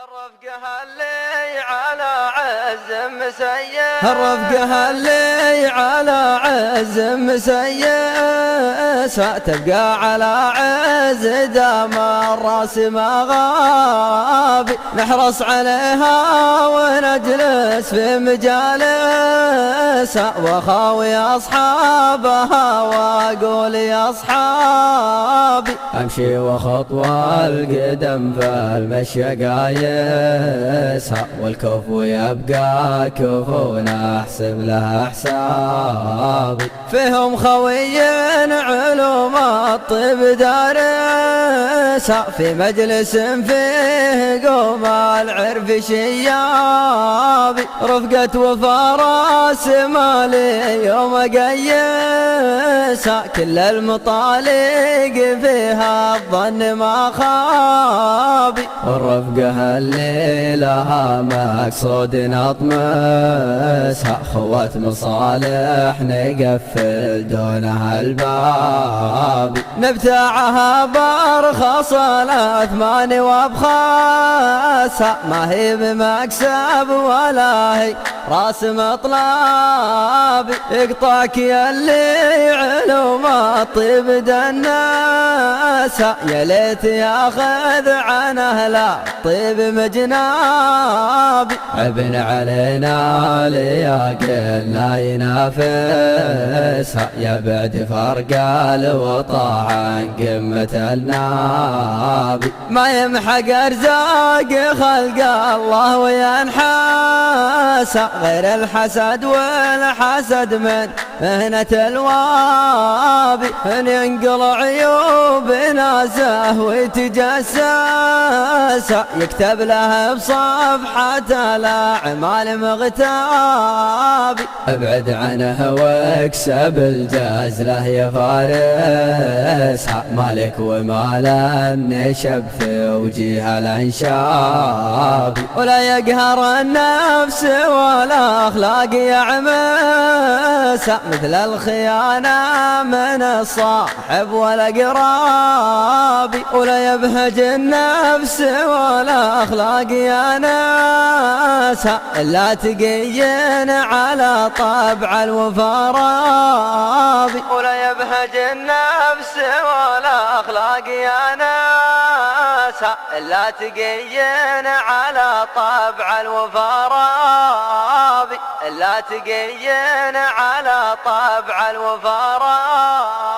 الرفقة اللي على عز مسيس، الرفقة اللي على عز مسيس، تبقى على عز دام الراس ما غاب. نحرص عليها ونجلس في مجالس، وخاوي أصحابها وأقول يا أصحابي أمشي وخطوة القدم في المشي قايس، والكفو يبقى كفو نحسب لها حسابي. فيهم خوي علوم الطب دارس، في مجلس فيه قوم العرف شيابي. رفقة وفراس مالي يوم قيس، كل المطالق فيها الظن ما خابي. والرفقة اللي لها مقصود نطمسها، خوات مصالح نقفل دونها الباب. نبتاعها بارخص 8 وبخاسها، ما هي بمكسب ولا هي راس مطلابي. يقطعك يلي علوم الطب دناسها، يا ليت ياخذ عن اهل الطب مجنابي. ابن علينا لياقلنا ينافسها، يا بعد فرق الوطا عن قمة النابي. ما يمحق ارزاق خلق الله وينحاسها، غير الحسد والحسد من مهنة الوابي. ان ينقل عيوبنا زهو ويتجسس، يكتب له بصفحة الأعمال مغتابي. ابعد عنه واكسب الجزلة يا فارس، مالك ومال النشب في وجيه الانشابي. ولا يقهر النفس ولا اخلاق يعمس، مثل الخيانة من الصاحب والأقرابي. ولا يبهج النفس ولا أخلاق يا ناس، إلا تقين على طبع الوفارابي. ولا يبهج النفس ولا أخلاق يا ناس، إلا تقين على طبع الوفارابي. إلا تقين على طبع الوفارابي.